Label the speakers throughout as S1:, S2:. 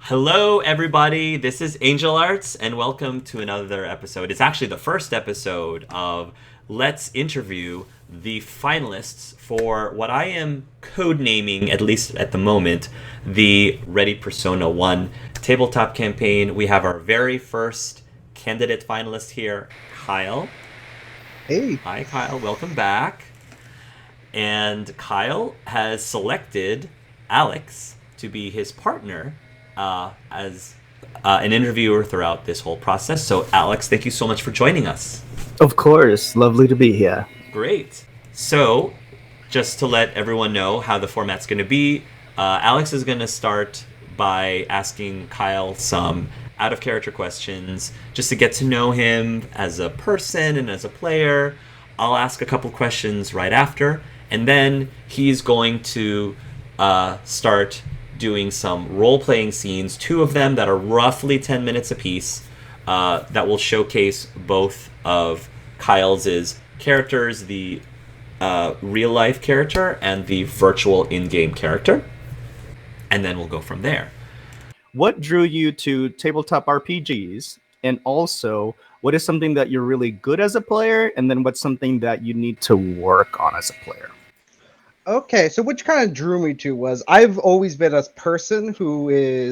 S1: Hello, everybody. This is Angel Arts, and welcome to another episode. It's actually the first episode of Let's Interview the finalists for what I am codenaming, at least at the moment, the Ready Persona 1 tabletop campaign. We have our very first candidate finalist here, Kyle.
S2: Hey.
S1: Hi, Kyle. Welcome back. And Kyle has selected Alex to be his partner as an interviewer throughout this whole process. So, Alex, thank you so much for joining us.
S2: Of course, lovely to be here.
S1: Great. So, just to let everyone know how the format's going to be, Alex is going to start by asking Kyle some out of character questions just to get to know him as a person and as a player. I'll ask a couple questions right after, and then he's going to start doing some role-playing scenes, two of them that are roughly 10 minutes apiece, that will showcase both of Kyle's characters, the real-life character and the virtual in-game character, and then we'll go from there.
S2: What drew you to tabletop RPGs? And also, what is something that you're really good as a player? And then what's something that you need to work on as a player?
S3: Okay, so which kind of drew me to was I've always been a person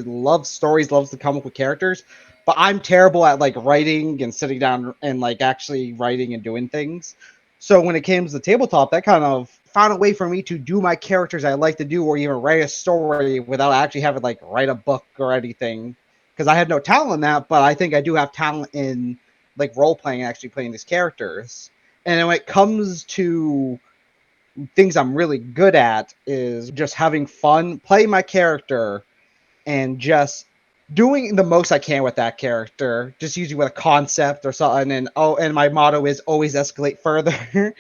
S3: loves stories, loves to come up with characters, but I'm terrible at like writing and sitting down and like actually writing and doing things. So when it came to the tabletop, that kind of found a way for me to do my characters I like to do, or even write a story without actually having like write a book or anything. Because I had no talent in that, but I think I do have talent in like role playing and actually playing these characters. And when it comes to things I'm really good at is just having fun, playing my character, and just doing the most I can with that character. Just using with a concept or something. And my motto is always escalate further.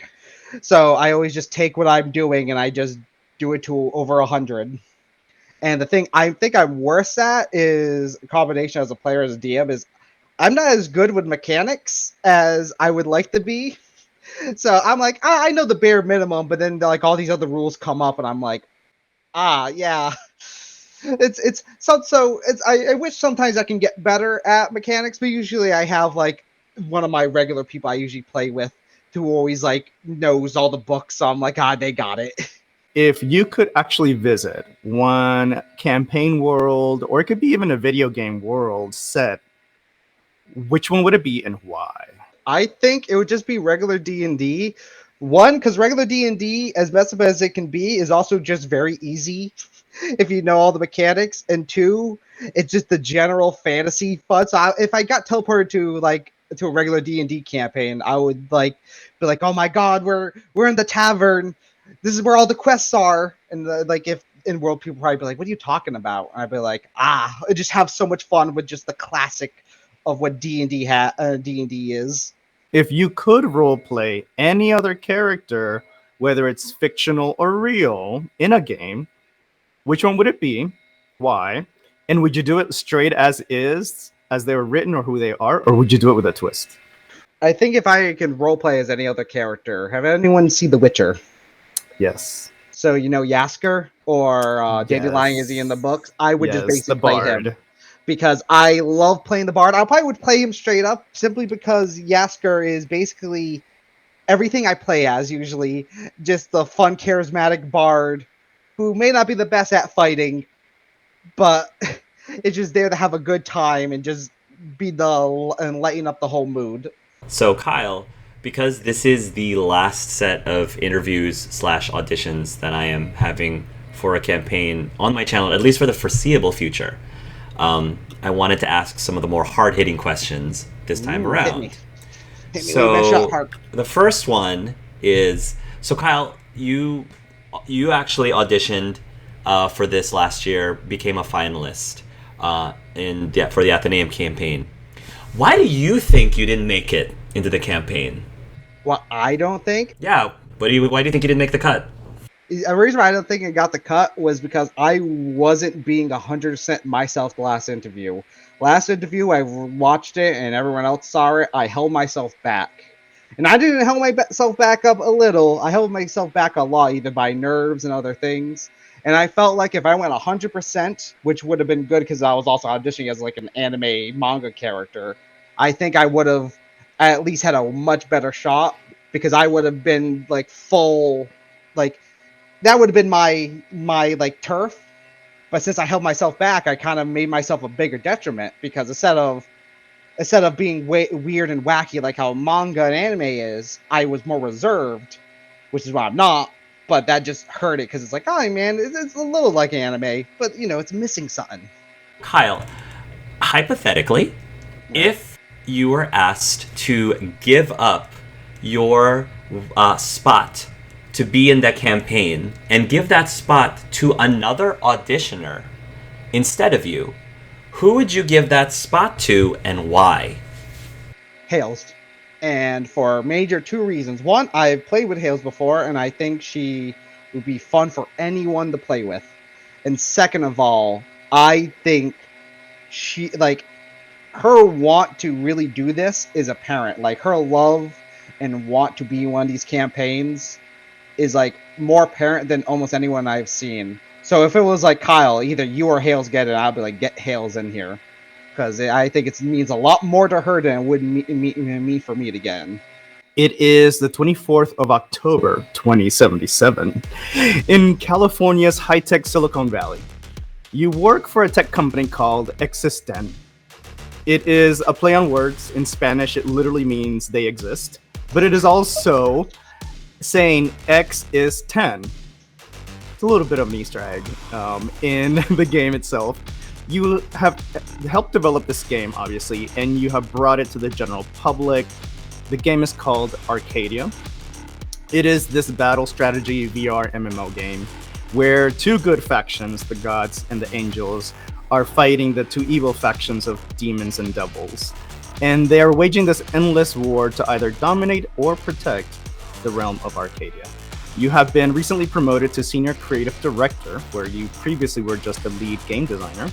S3: So I always just take what I'm doing and I just do it to over 100. And the thing I think I'm worse at is a combination as a player, as a DM, is I'm not as good with mechanics as I would like to be. So I'm like, I know the bare minimum, but then like all these other rules come up, and I'm like, yeah, I wish sometimes I can get better at mechanics, but usually I have like one of my regular people I usually play with who always like knows all the books. So I'm like, they got it.
S2: If you could actually visit one campaign world, or it could be even a video game world set, which one would it be and why?
S3: I think it would just be regular D&D. One, because regular D&D, as messed up as it can be, is also just very easy if you know all the mechanics. And two, it's just the general fantasy fun. So if I got teleported to a regular D&D campaign, I would like be like, oh my god, we're in the tavern. This is where all the quests are. And like if in world, people probably be like, what are you talking about? And I'd be like, I just have so much fun with just the classic of what D&D is.
S2: If you could roleplay any other character, whether it's fictional or real, in a game, which one would it be? Why? And would you do it straight as is, as they were written or who they are, or would you do it with a twist?
S3: I think if I can roleplay as any other character, have anyone seen The Witcher?
S2: Yes.
S3: So you know Yasker or Dandelion, is he in the books? I would just
S2: Yes, the
S3: basically play him
S2: bard.
S3: because I love playing the bard. I probably would play him straight up simply because Yasker is basically everything I play as usually. Just the fun, charismatic bard who may not be the best at fighting, but it's just there to have a good time and just and lighten up the whole mood.
S1: So, Kyle, because this is the last set of interviews slash auditions that I am having for a campaign on my channel, at least for the foreseeable future, I wanted to ask some of the more hard-hitting questions this time around.
S3: Hit me
S1: So
S3: with that shot hard.
S1: the first one is, so Kyle, you actually auditioned for this last year, became a finalist for the Athenaeum campaign. Why do you think you didn't make it into the campaign?
S3: Well, I don't think.
S1: Yeah, why do you think you didn't make the cut?
S3: The reason why I don't think it got the cut was because I wasn't being 100% myself the last interview. Last interview, I watched it and everyone else saw it. I held myself back. And I didn't hold myself back up a little. I held myself back a lot, either by nerves and other things. And I felt like if I went 100%, which would have been good because I was also auditioning as like an anime manga character, I think I would have at least had a much better shot because I would have been like full, like that would have been my like turf. But since I held myself back, I kind of made myself a bigger detriment because instead of being weird and wacky like how manga and anime is, I was more reserved, which is why I'm not. But that just hurt it because it's like, oh man, it's a little like anime, but it's missing something.
S1: Kyle, hypothetically, if you were asked to give up your spot to be in that campaign and give that spot to another auditioner instead of you, who would you give that spot to and why?
S3: Hales. And for major two reasons. One, I've played with Hales before, and I think she would be fun for anyone to play with. And second of all, I think she, like, her want to really do this is apparent. Like, her love and want to be in one of these campaigns is, like, more apparent than almost anyone I've seen. So if it was like Kyle, either you or Hales get it, I'd be like, get Hales in here. Because I think it means a lot more to her than it would mean for me to get in.
S2: It is the 24th of October, 2077, in California's high-tech Silicon Valley. You work for a tech company called Existen. It is a play on words. In Spanish, it literally means they exist. But it is also saying X is 10. It's a little bit of an Easter egg in the game itself. You have helped develop this game, obviously, and you have brought it to the general public. The game is called Arcadia. It is this battle strategy VR MMO game where two good factions, the gods and the angels, are fighting the two evil factions of demons and devils. And they are waging this endless war to either dominate or protect the realm of Arcadia. You have been recently promoted to Senior Creative Director, where you previously were just the lead game designer,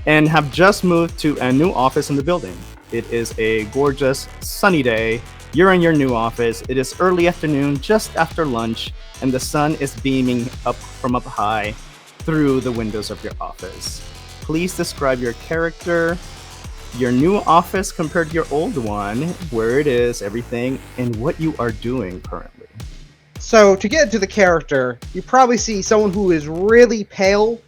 S2: and have just moved to a new office in the building. It is a gorgeous, sunny day. You're in your new office. It is early afternoon, just after lunch, and the sun is beaming up from up high through the windows of your office. Please describe your character, your new office compared to your old one, where it is, everything, and what you are doing currently.
S3: So to get into the character, you probably see someone who is really pale.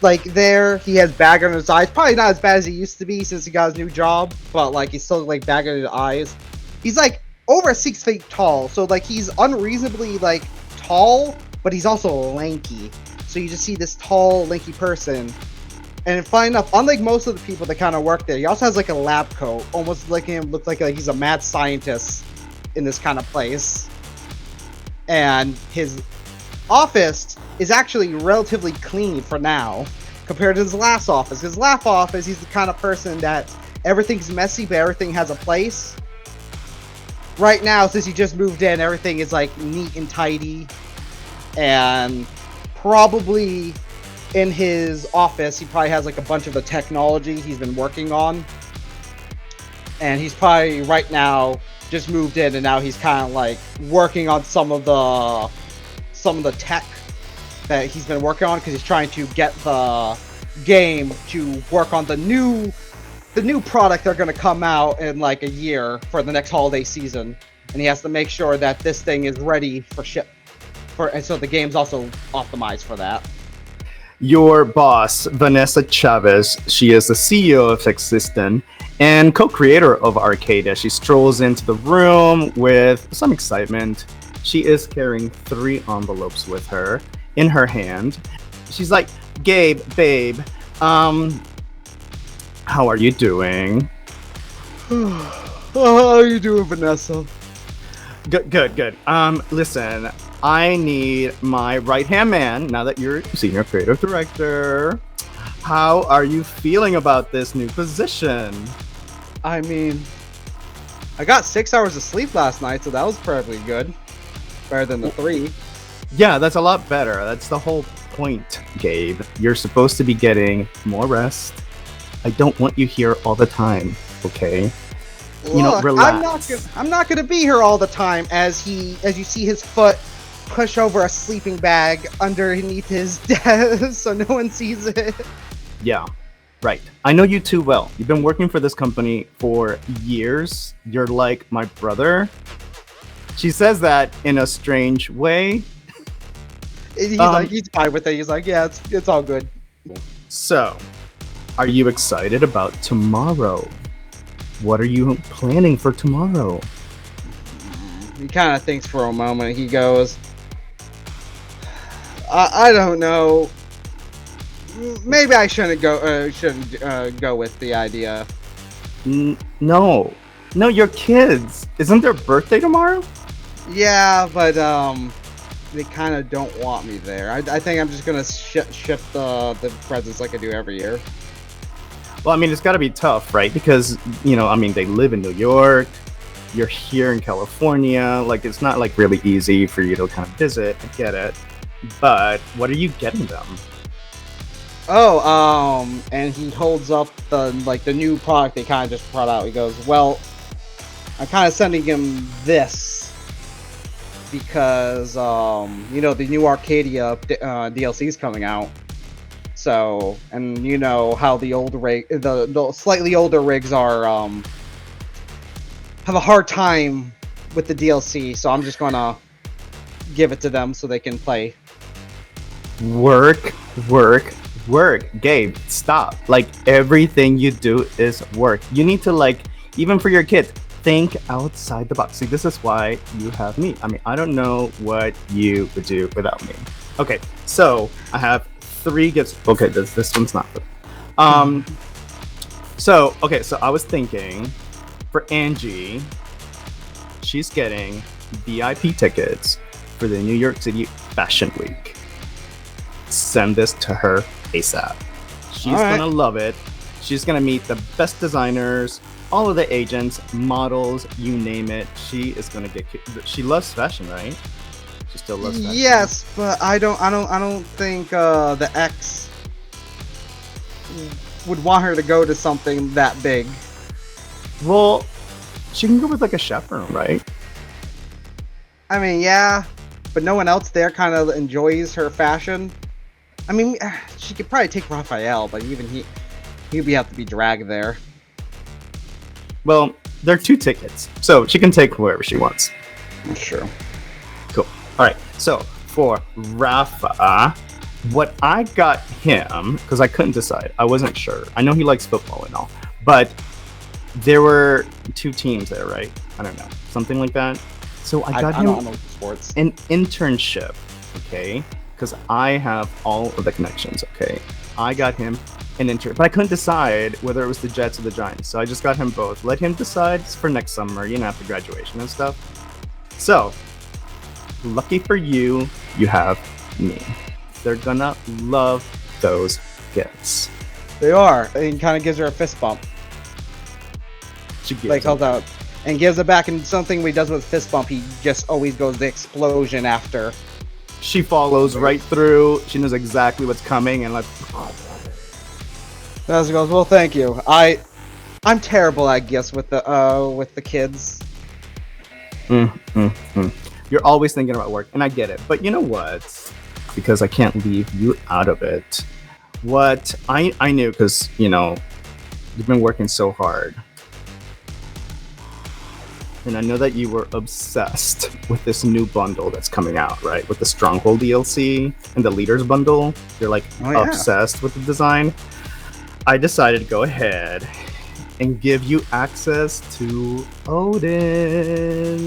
S3: Like there, he has bag under his eyes. Probably not as bad as he used to be since he got his new job, but like he's still like bag under his eyes. He's like over 6 feet tall, so like he's unreasonably like tall, but he's also lanky. So you just see this tall, lanky person. And funny enough, unlike most of the people that kind of work there, he also has like a lab coat, almost like him looks like he's a mad scientist in this kind of place. And his office is actually relatively clean for now compared to his last office. His last office, he's the kind of person that everything's messy, but everything has a place. Right now, since he just moved in, everything is like neat and tidy. And probably in his office, he probably has like a bunch of the technology he's been working on. And he's probably right now just moved in, and now he's kind of like working on some of the tech that he's been working on because he's trying to get the game to work on the new product they're going to come out in like a year for the next holiday season, and he has to make sure that this thing is ready for ship. And so the game's also optimized for that.
S2: Your boss, Vanessa Chavez, she is the CEO of Existen and co-creator of Arcadia. She strolls into the room with some excitement. She is carrying 3 envelopes with her in her hand. She's like, babe, how are you doing?
S3: How are you doing, Vanessa?
S2: Good. Listen, I need my right-hand man, now that you're Senior Creative Director. How are you feeling about this new position?
S3: I mean, I got 6 hours of sleep last night, so that was probably good. Better than the 3.
S2: Yeah, that's a lot better. That's the whole point, Gabe. You're supposed to be getting more rest. I don't want you here all the time, okay?
S3: Look,
S2: relax.
S3: I'm not gonna be here all the time. As you see his foot push over a sleeping bag underneath his desk so no one sees it.
S2: Yeah, right. I know you too well. You've been working for this company for years. You're like my brother. She says that in a strange way.
S3: He's fine with it. He's like, yeah, it's all good.
S2: So, are you excited about tomorrow? What are you planning for tomorrow?
S3: He kind of thinks for a moment. He goes, I don't know. Maybe I shouldn't go with the idea.
S2: No, you're kids. Isn't their birthday tomorrow?
S3: Yeah, but they kind of don't want me there. I think I'm just gonna shift the presents like I do every year.
S2: Well, I mean, it's got to be tough, right? Because they live in New York. You're here in California. Like, it's not like really easy for you to kind of visit. I get it. But what are you getting them?
S3: Oh, and he holds up the new product they kind of just brought out. He goes, "Well, I'm kind of sending him this because the new Arcadia DLC is coming out. So, and you know how the slightly older rigs are have a hard time with the DLC. So I'm just gonna give it to them so they can play."
S2: Work. Gabe, stop. Like, everything you do is work. You need to, even for your kids, think outside the box. See, this is why you have me. I mean, I don't know what you would do without me. Okay, so I have 3 gifts. Okay, this one's not good. So I was thinking for Angie, she's getting VIP tickets for the New York City Fashion Week. Send this to her ASAP. She's gonna love it. She's gonna meet the best designers, all of the agents, models, you name it. She is gonna get. She loves fashion, right? She still loves fashion.
S3: Yes, but I don't think the ex would want her to go to something that big.
S2: Well, she can go with a chaperone, right?
S3: I mean, yeah, but no one else there kind of enjoys her fashion. I mean, she could probably take Raphael, but even he'd have to be dragged there.
S2: Well, there are 2 tickets, so she can take whoever she wants.
S3: Sure.
S2: Cool. All right. So for Rafa, what I got him, because I couldn't decide, I wasn't sure. I know he likes football and all, but there were 2 teams there, right? I don't know, something like that. So I got him
S3: don't know sports.
S2: An internship, okay? Because I have all of the connections, okay? I got him an internship, but I couldn't decide whether it was the Jets or the Giants, so I just got him both. Let him decide for next summer, after graduation and stuff. So, lucky for you, you have me. They're gonna love those gifts.
S3: They are. And he kind of gives her a fist bump.
S2: She gives
S3: holds out and gives it back, and something he does with fist bump, he just always goes the explosion after.
S2: She follows right through. She knows exactly what's coming, and
S3: As he goes, well, thank you. I'm terrible, I guess, with the kids.
S2: You're always thinking about work, and I get it. But you know what? Because I can't leave you out of it. What I knew, because you've been working so hard. And I know that you were obsessed with this new bundle that's coming out, right? With the Stronghold DLC and the Leaders bundle. You're obsessed with the design. I decided to go ahead and give you access to Odin.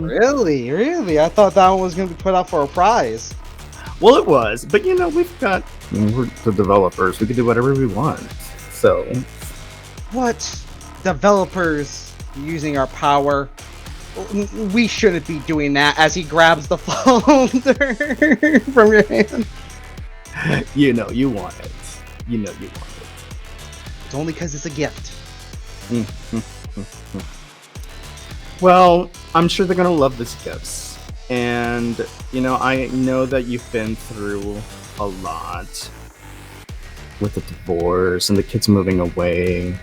S3: Really? I thought that one was going to be put out for a prize.
S2: Well, it was, but we're the developers. We can do whatever we want. So,
S3: what? Developers using our power? We shouldn't be doing that. As he grabs the folder from your hand.
S2: You want it. You want it.
S3: It's only because it's a gift.
S2: Well, I'm sure they're gonna love these gifts, and I know that you've been through a lot with the divorce and the kids moving away.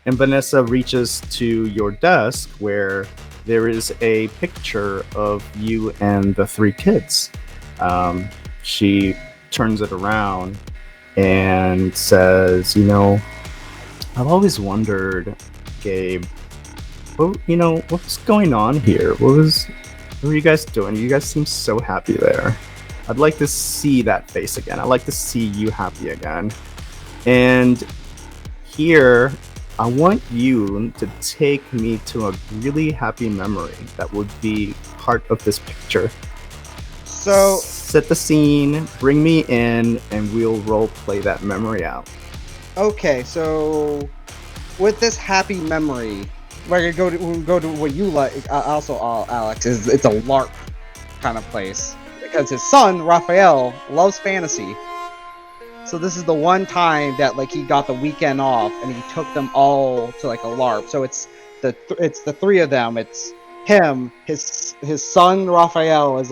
S2: And Vanessa reaches to your desk where there is a picture of you and the three kids. She turns it around and says, I've always wondered, Gabe, what was going on here? What were you guys doing? You guys seem so happy there. I'd like to see that face again. I'd like to see you happy again. And here, I want you to take me to a really happy memory that would be part of this picture.
S3: So
S2: set the scene, bring me in, and we'll role play that memory out.
S3: okay, so with this happy memory, we're gonna go to what you like. Also, Alex, is it's a LARP kind of place because his son Raphael loves fantasy. So this is the one time that he got the weekend off and he took them all to a LARP. So it's the three of them. It's him, his son Raphael is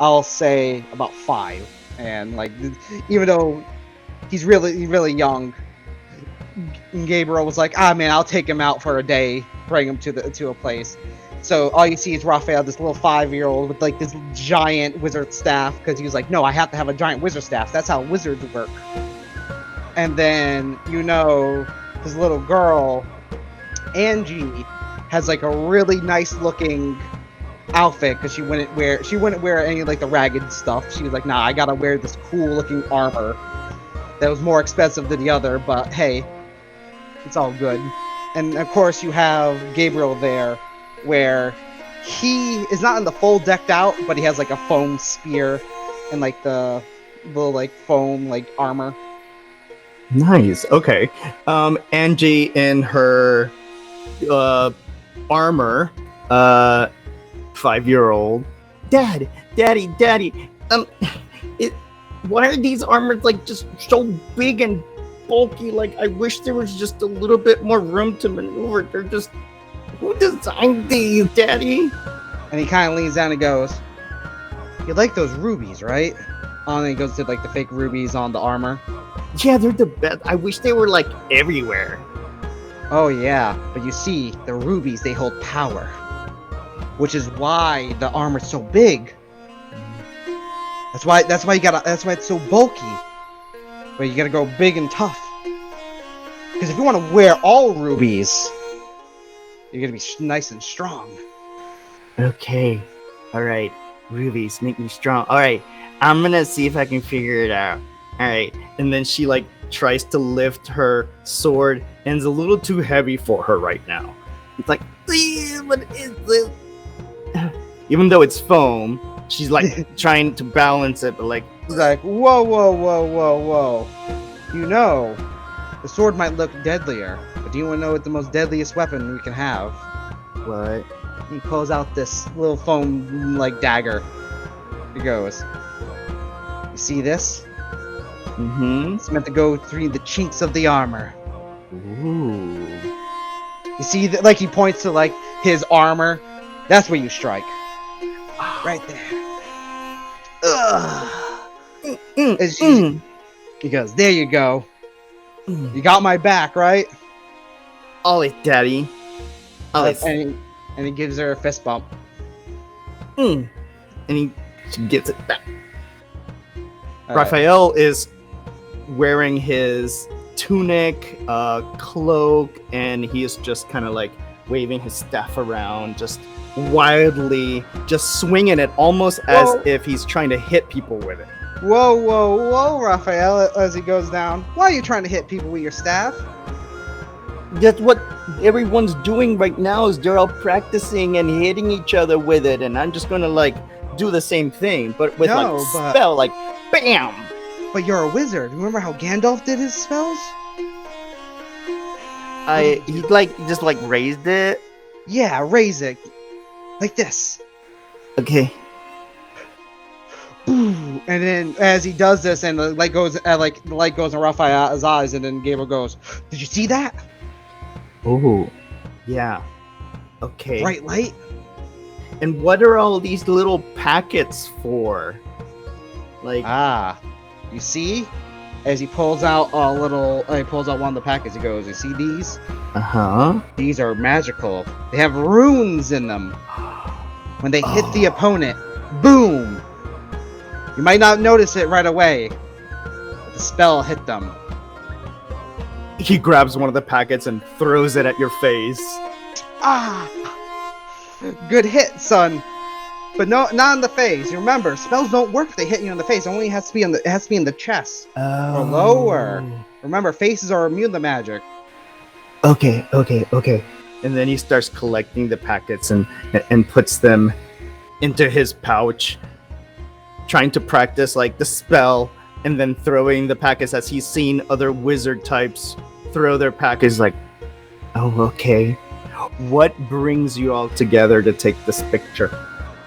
S3: I'll say about 5, and even though he's really young, Gabriel was man, I'll take him out for a day, bring him to a place. So all you see is Raphael, this little 5-year-old with this giant wizard staff, because he was no, I have to have a giant wizard staff. That's how wizards work. And then his little girl, Angie, has a really nice looking outfit because she wouldn't wear any the ragged stuff. She was nah, I gotta wear this cool looking armor that was more expensive than the other, but hey, it's all good. And of course you have Gabriel there, where he is not in the full decked out, but he has a foam spear and the little foam armor.
S2: Nice. Okay. Angie in her armor, 5-year-old. Daddy. Why are these armors just so big and bulky? I wish there was just a little bit more room to maneuver. They're just, who designed these, Daddy?
S3: And he kind of leans down and goes, "You like those rubies, right?" And he goes to the fake rubies on the armor.
S2: Yeah, they're the best. I wish they were everywhere.
S3: Oh yeah, but you see, the rubies, they hold power, which is why the armor's so big. That's why it's so bulky. But you gotta go big and tough. Because if you want to wear all rubies, you're gonna be nice and strong.
S2: Okay. Alright. Rubies make me strong. Alright. I'm gonna see if I can figure it out. Alright. And then she tries to lift her sword, and it's a little too heavy for her right now. It's what is this? Even though it's foam, she's trying to balance it, but
S3: He's whoa. The sword might look deadlier, but do you want to know what the most deadliest weapon we can have?
S2: What?
S3: He pulls out this little foam dagger. Here goes. You see this?
S2: Mm-hmm.
S3: It's meant to go through the chinks of the armor.
S2: Ooh.
S3: You see that? He points to his armor. That's where you strike. Right there. He goes, "There you go. You got my back, right?"
S2: Always, Daddy. Always.
S3: And he gives her a fist bump.
S2: And she gets it back.
S3: All
S2: Raphael is wearing his tunic, cloak, and he is just kind of waving his staff around, just wildly, just swinging it almost as if he's trying to hit people with it.
S3: Whoa, Raphael, as he goes down. Why are you trying to hit people with your staff?
S2: That's what everyone's doing right now, is they're all practicing and hitting each other with it, and I'm just gonna do the same thing, but with spell, bam!
S3: But you're a wizard. Remember how Gandalf did his spells?
S2: He just raised it.
S3: Yeah, raise it. Like this.
S2: Okay.
S3: And then as he does this, and the light goes, the light goes in Raphael's eyes, and then Gabriel goes, "Did you see that?
S2: Oh, yeah. Okay.
S3: Bright light."
S2: And what are all these little packets for?
S3: You see, As he pulls out he pulls out one of the packets. He goes, "You see these?
S2: Uh-huh.
S3: These are magical. They have runes in them. When they hit the opponent, boom! You might not notice it right away, but the spell hit them."
S2: He grabs one of the packets and throws it at your face.
S3: Ah! Good hit, son. But no, not in the face. You remember, spells don't work if they hit you in the face. It only has to be in the chest or lower. Remember, faces are immune to magic.
S2: Okay. And then he starts collecting the packets and puts them into his pouch, trying to practice like the spell, and then throwing the packets as he's seen other wizard types throw their packets. Like, oh, okay. What brings you all together to take this picture?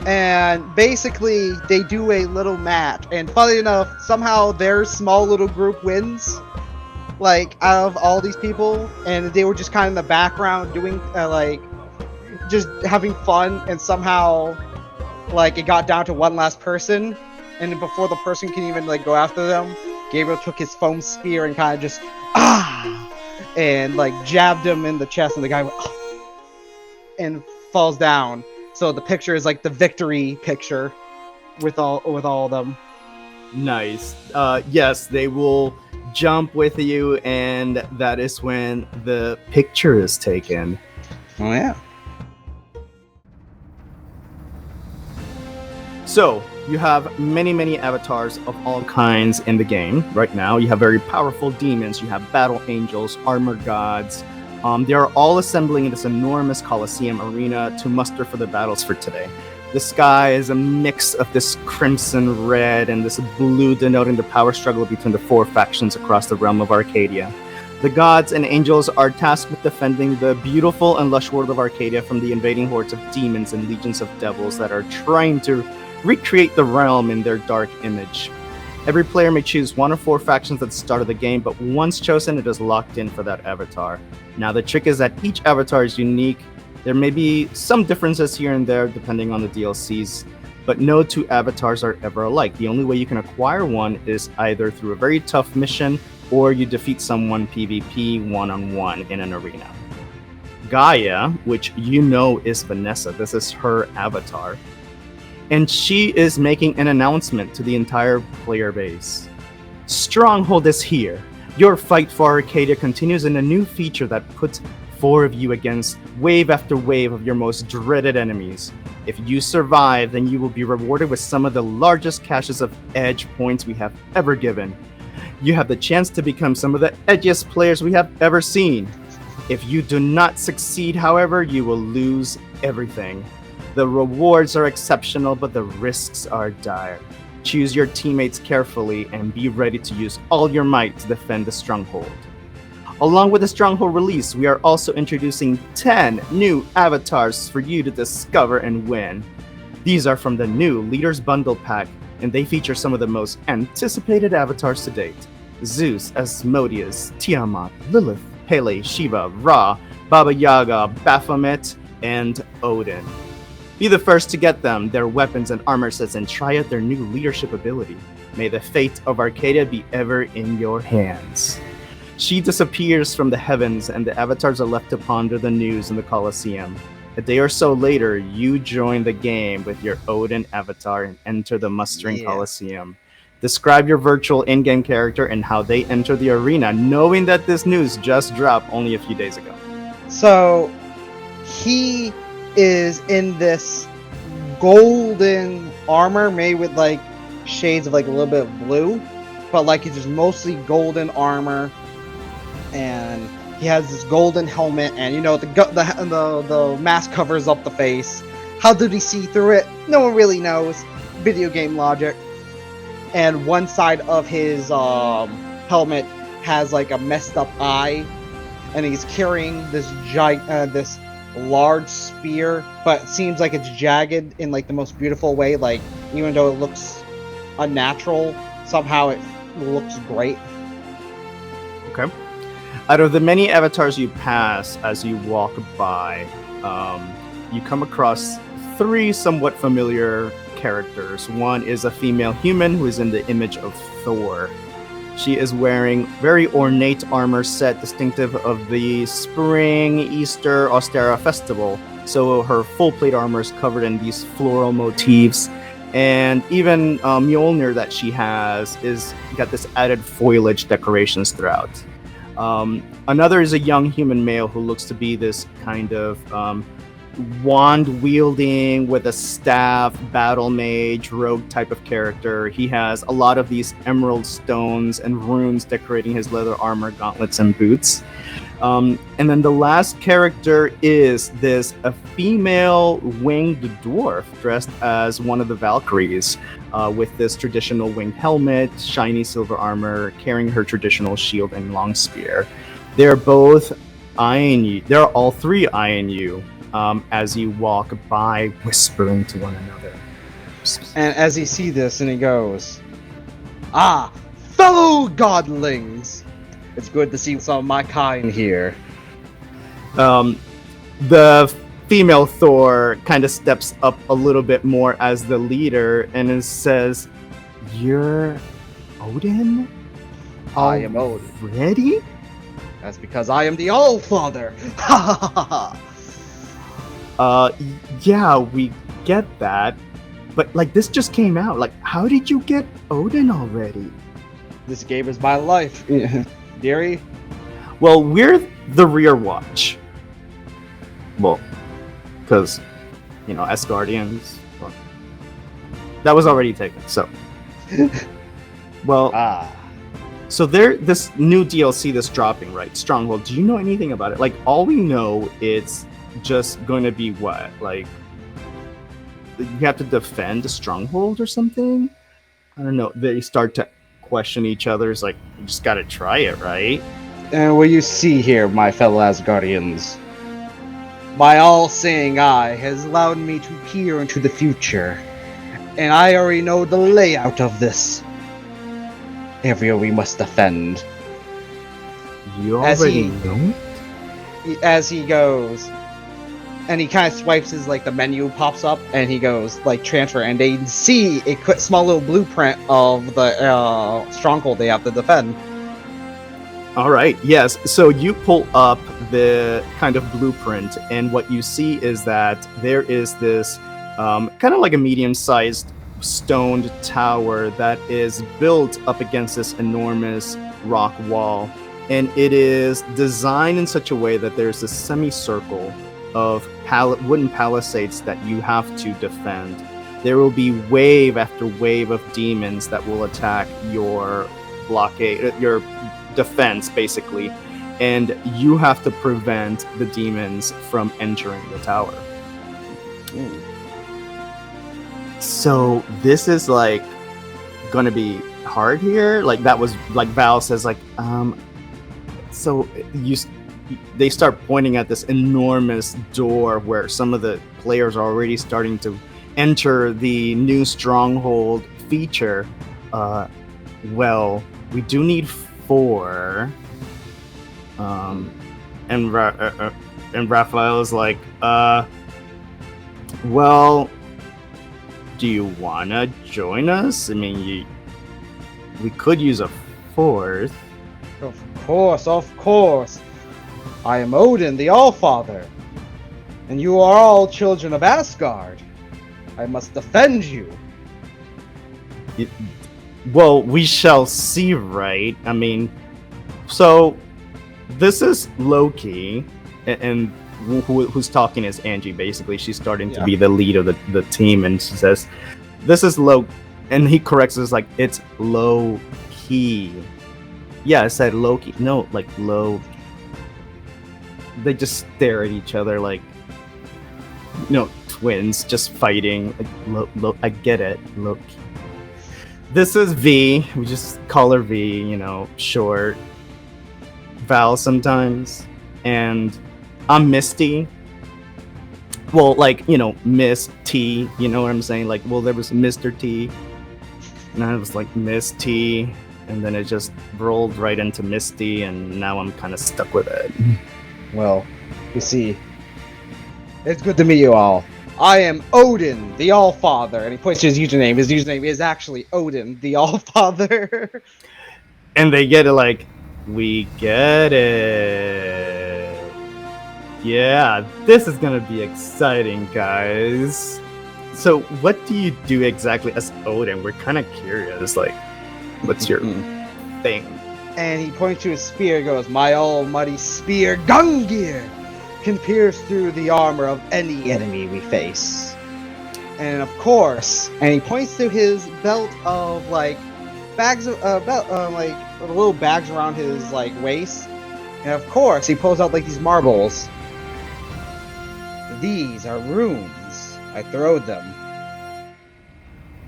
S3: And basically, they do a little match. And funny enough, somehow their small little group wins. Like, out of all these people. And they were just kind of in the background doing, just having fun. And somehow, like, it got down to one last person. And before the person can even, like, go after them, Gabriel took his foam spear and kind of just, and, like, jabbed him in the chest. And the guy went, and falls down. So the picture is like the victory picture with all of them.
S2: Nice. Yes, they will jump with you, and that is when the picture is taken.
S3: Oh yeah.
S2: So you have many avatars of all kinds in the game right now. You have very powerful demons. You have battle angels, armor gods. They are all assembling in this enormous Colosseum arena to muster for the battles for today. The sky is a mix of this crimson red and this blue, denoting the power struggle between the four factions across the realm of Arcadia. The gods and angels are tasked with defending the beautiful and lush world of Arcadia from the invading hordes of demons and legions of devils that are trying to recreate the realm in their dark image. Every player may choose one of four factions at the start of the game, but once chosen, it is locked in for that avatar. Now, the trick is that each avatar is unique. There may be some differences here and there depending on the DLCs, but no two avatars are ever alike. The only way you can acquire one is either through a very tough mission, or you defeat someone PvP one-on-one in an arena. Gaia, which you know is Vanessa, this is her avatar, and she is making an announcement to the entire player base. Stronghold is here. Your fight for Arcadia continues in a new feature that puts four of you against wave after wave of your most dreaded enemies. If you survive, then you will be rewarded with some of the largest caches of edge points we have ever given. You have the chance to become some of the edgiest players we have ever seen. If you do not succeed, however, you will lose everything. The rewards are exceptional, but the risks are dire. Choose your teammates carefully and be ready to use all your might to defend the stronghold. Along with the stronghold release, we are also introducing 10 new avatars for you to discover and win. These are from the new Leaders Bundle Pack, and they feature some of the most anticipated avatars to date. Zeus, Asmodeus, Tiamat, Lilith, Pele, Shiva, Ra, Baba Yaga, Baphomet, and Odin. Be the first to get them, their weapons and armor sets, and try out their new leadership ability. May the fate of Arcadia be ever in your hands. She disappears from the heavens, and the avatars are left to ponder the news in the Colosseum. A day or so later, you join the game with your Odin avatar and enter the mustering Colosseum. Describe your virtual in-game character and how they enter the arena, knowing that this news just dropped only a few days ago.
S3: So, he is in this golden armor made with like shades of like a little bit of blue, but like it's just mostly golden armor, and he has this golden helmet, and you know the mask covers up the face. How did he see through it? No one really knows. Video game logic. And one side of his helmet has like a messed up eye, and he's carrying this this large spear, but it seems like it's jagged in like the most beautiful way. Like, even though it looks unnatural, somehow it looks great.
S2: Okay. Out of the many avatars you pass as you walk by, you come across three somewhat familiar characters. One is a female human who is in the image of Thor. She is wearing very ornate armor set distinctive of the Spring Easter Austera festival. So her full plate armor is covered in these floral motifs. And even Mjolnir that she has is got this added foliage decorations throughout. Another is a young human male who looks to be this kind of wand wielding with a staff, battle mage, rogue type of character. He has a lot of these emerald stones and runes decorating his leather armor, gauntlets, and boots. And then the last character is a female winged dwarf dressed as one of the Valkyries, with this traditional winged helmet, shiny silver armor, carrying her traditional shield and long spear. They're both eyeing you. They're all three eyeing you as you walk by, whispering to one another.
S3: And as he sees this, and he goes, "Ah, fellow godlings! It's good to see some of my kind here."
S2: The female Thor kind of steps up a little bit more as the leader and says, "You're Odin?
S3: I am Odin.
S2: Ready?"
S3: That's because I am the All-Father. Ha ha ha ha.
S2: Yeah, we get that. But, like, this just came out. Like, how did you get Odin already?
S3: This game is my life, dearie.
S2: Well, we're the rear watch. Well, because, as Guardians, well, that was already taken, so. Well, so this new DLC that's dropping, right? Stronghold. Do you know anything about it? Like, all we know, it's just going to be what? Like, you have to defend a stronghold or something? I don't know. They start to question each other. It's like, you just got to try it, right?
S3: And what you see here, my fellow Asgardians, my all-seeing eye has allowed me to peer into the future, and I already know the layout of this area we must defend.
S2: You already know?
S3: As he goes, and he kind of swipes his, the menu pops up, and he goes, transfer, and they see a small little blueprint of the stronghold they have to defend.
S2: All right, yes. So you pull up the kind of blueprint, and what you see is that there is this kind of like a medium-sized stoned tower that is built up against this enormous rock wall. And it is designed in such a way that there's a semicircle of wooden palisades that you have to defend. There will be wave after wave of demons that will attack your blockade, your defense, basically, and you have to prevent the demons from entering the tower. So this is gonna be hard here. That was Val says so they start pointing at this enormous door where some of the players are already starting to enter the new stronghold feature. Well, we do need 4. And Raphael is like, well, do you wanna join us? I mean, we could use a 4th.
S3: Of course. I am Odin, the All-Father, and you are all children of Asgard. I must defend you.
S2: Well, we shall see, right? I mean, so this is Loki, and who's talking is Angie, basically. She's starting to be the lead of the team, and she says, this is low, and he corrects us it's low key. Yeah, I said Loki. No, low. They just stare at each other twins just fighting. I get it. Loki. This is V. We just call her V, short. Val sometimes. And I'm Misty. Well, Miss T, you know what I'm saying? There was Mr. T. And I was Miss T. And then it just rolled right into Misty, and now I'm kind of stuck with it.
S3: Well, you see, it's good to meet you all. I am Odin, the All-Father, and he points to his username. His username is actually Odin, the All-Father.
S2: And they get it like, we get it. Yeah, this is gonna be exciting, guys. So what do you do exactly as Odin? We're kind of curious. Like, what's your thing?
S3: And he points to his spear and goes, my almighty spear, Gungir, can pierce through the armor of any enemy we face. And of course, and he points to his belt of like bags of like little bags around his like waist. And of course, he pulls out like these marbles. These are runes. I throw them.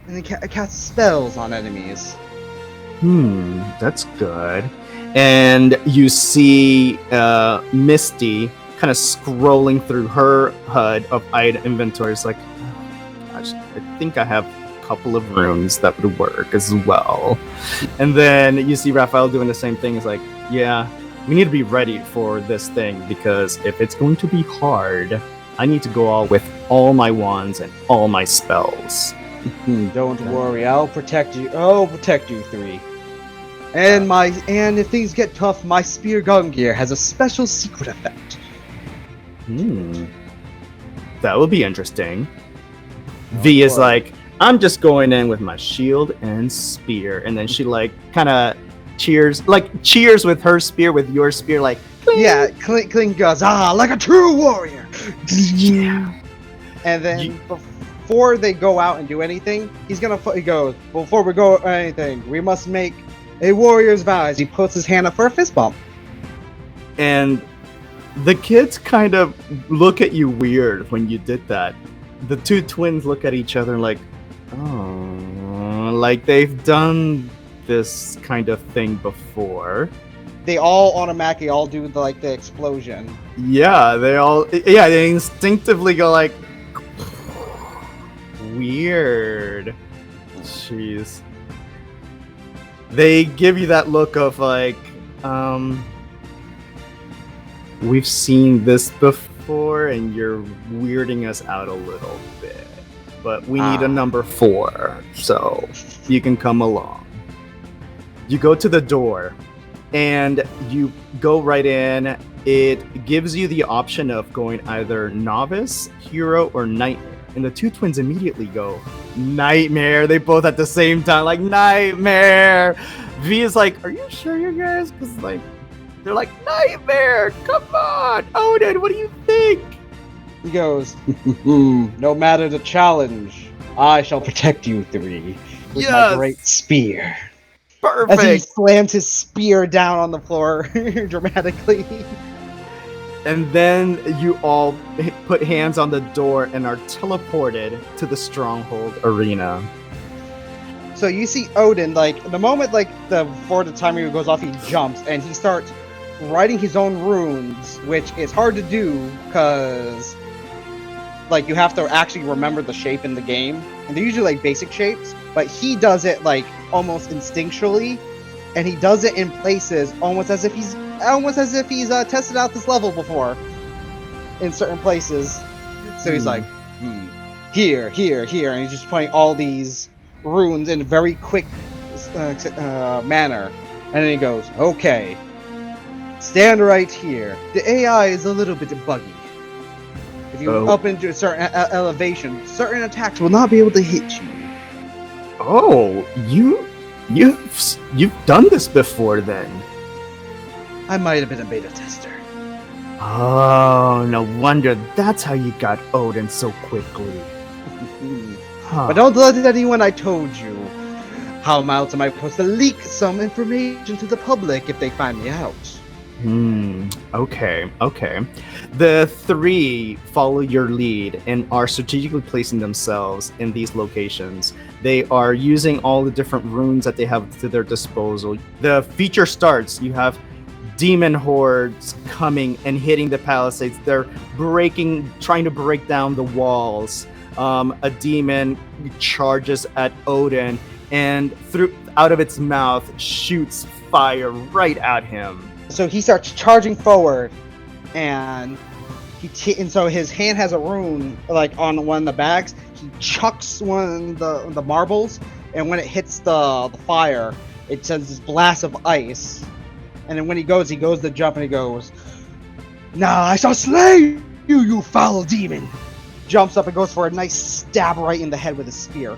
S3: And he casts spells on enemies.
S2: That's good. And you see Misty kind of scrolling through her HUD of item inventory. It's like, gosh, I think I have a couple of runes that would work as well. And then you see Raphael doing the same thing. It's like, yeah, we need to be ready for this thing, because if it's going to be hard, I need to go all with all my wands and all my spells.
S3: Don't worry, I'll protect you. I'll protect you three. And if things get tough, my spear Gungir has a special secret effect.
S2: That will be interesting. V is like, I'm just going in with my shield and spear, and then she like kind of cheers with her spear with your spear, like cling.
S3: Yeah, Clink goes, like a true warrior.
S2: Yeah.
S3: And then before they go out and do anything, he goes, before we go anything, we must make a warrior's vow. As he puts his hand up for a fist bump.
S2: And the kids kind of look at you weird when you did that. The two twins look at each other like, oh, like they've done this kind of thing before.
S3: They all automatically do the explosion.
S2: Yeah, they instinctively go like, weird. Jeez. They give you that look of like, we've seen this before and you're weirding us out a little bit. But we need a number 4, so you can come along. You go to the door and you go right in. It gives you the option of going either novice, hero, or nightmare. And the two twins immediately go, nightmare. They both at the same time, like, nightmare. V is like, are you sure, you guys? Because, like, they're like, nightmare. Come on. Odin, what do you think?
S3: He goes, no matter the challenge, I shall protect you three with my great spear.
S2: Perfect.
S3: As he slams his spear down on the floor dramatically.
S2: And then you all put hands on the door and are teleported to the Stronghold arena.
S3: So you see Odin, like, the moment, before the timer goes off, he jumps and he starts writing his own runes, which is hard to do because, like, you have to actually remember the shape in the game. And they're usually, like, basic shapes, but he does it, like, almost instinctually, and he does it in places almost as if he's tested out this level before in certain places. So he's like, here, and he's just playing all these runes in a very quick manner. And then he goes, okay, stand right here. The AI is a little bit buggy. If you up into a certain elevation, certain attacks will not be able to hit you.
S2: Oh, you've done this before then.
S3: I might have been a beta tester.
S2: Oh, no wonder that's how you got Odin so quickly.
S3: But don't let anyone I told you. How else am I supposed to leak some information to the public if they find me out? Okay. The three follow your lead and are strategically placing themselves in these locations. They are using all the different runes that they have to their disposal. The feature starts. You have demon hordes coming and hitting the palisades. They're trying to break down the walls. A demon charges at Odin and out of its mouth shoots fire right at him. So he starts charging forward, and so his hand has a rune like on one of the bags. He chucks one of the marbles, and when it hits the fire, it sends this blast of ice. And then when he goes to jump and he goes, "Now I shall slay you, you foul demon!" Jumps up and goes for a nice stab right in the head with his spear.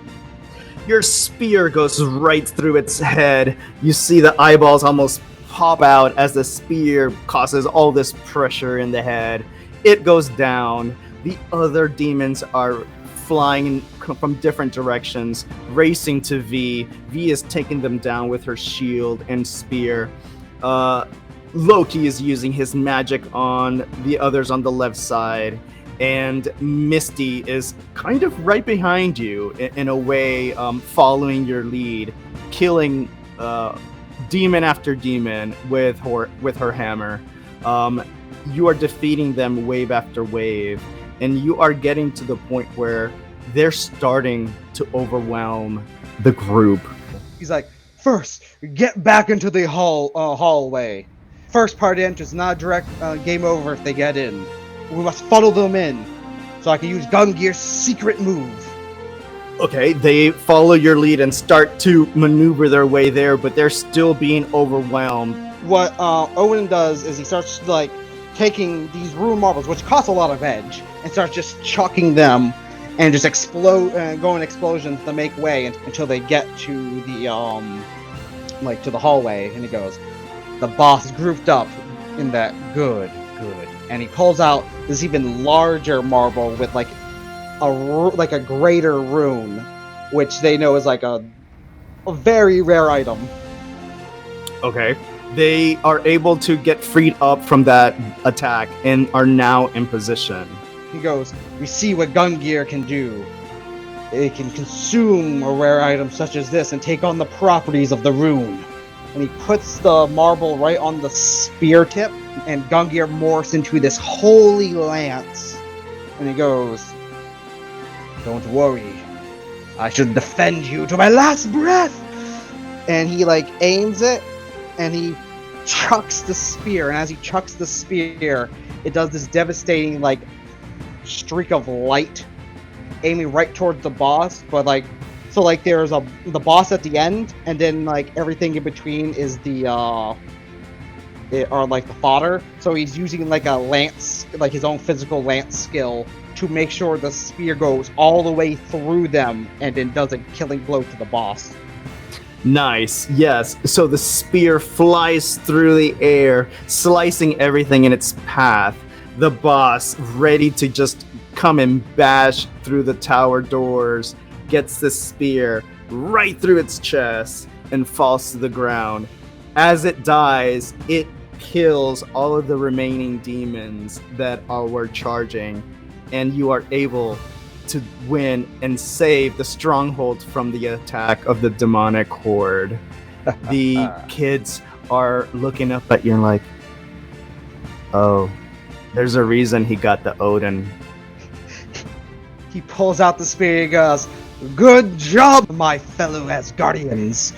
S2: Your spear goes right through its head. You see the eyeballs almost pop out as the spear causes all this pressure in the head. It goes down. The other demons are flying from different directions, racing to V. V is taking them down with her shield and spear. Loki is using his magic on the others on the left side, and Misty is kind of right behind you in a way, following your lead, killing demon after demon with her hammer. You are defeating them wave after wave, and you are getting to the point where they're starting to overwhelm the group.
S3: He's like, "First, get back into the hallway. First part entrance, not direct game over if they get in. We must funnel them in, so I can use Gungear's secret move."
S2: Okay, they follow your lead and start to maneuver their way there, but they're still being overwhelmed.
S3: What Odin does is he starts like taking these rune marbles, which cost a lot of edge, and starts just chucking them and just going explosions to make way until they get to the to the hallway. And he goes, "The boss is grouped up in that good," and he pulls out this even larger marble with like a greater rune, which they know is like a very rare item.
S2: Okay. They are able to get freed up from that attack and are now in position.
S3: He goes, "We see what Gungear can do. It can consume a rare item such as this and take on the properties of the rune." And he puts the marble right on the spear tip, and Gungear morphs into this holy lance. And he goes, "Don't worry, I shall defend you to my last breath." And he like aims it, and he chucks the spear. And as he chucks the spear, it does this devastating like streak of light, aiming right towards the boss. But like, so like there's the boss at the end, and then like everything in between is the like the fodder. So he's using like a lance, like his own physical lance skill, to make sure the spear goes all the way through them and then does a killing blow to the boss.
S2: Nice, yes. So the spear flies through the air, slicing everything in its path. The boss, ready to just come and bash through the tower doors, gets the spear right through its chest and falls to the ground. As it dies, it kills all of the remaining demons that were charging, and you are able to win and save the stronghold from the attack of the demonic horde. The kids are looking up at you and like, "Oh, there's a reason he got the Odin."
S3: He pulls out the spear and goes, "Good job, my fellow Asgardians."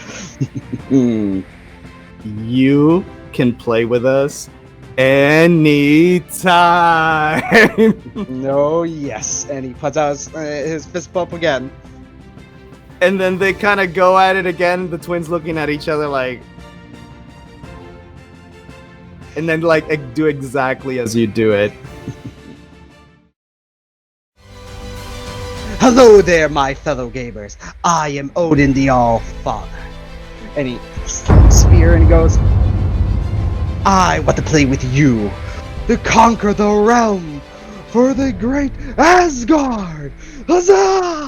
S2: You can play with us anytime.
S3: No, yes. And he puts out his fist bump again.
S2: And then they kind of go at it again, the twins looking at each other like, and then like do exactly as you do it.
S3: "Hello there, my fellow gamers. I am Odin the All-Father." And he slams the spear and he goes, "I want to play with you to conquer the realm for the great Asgard. Huzzah!"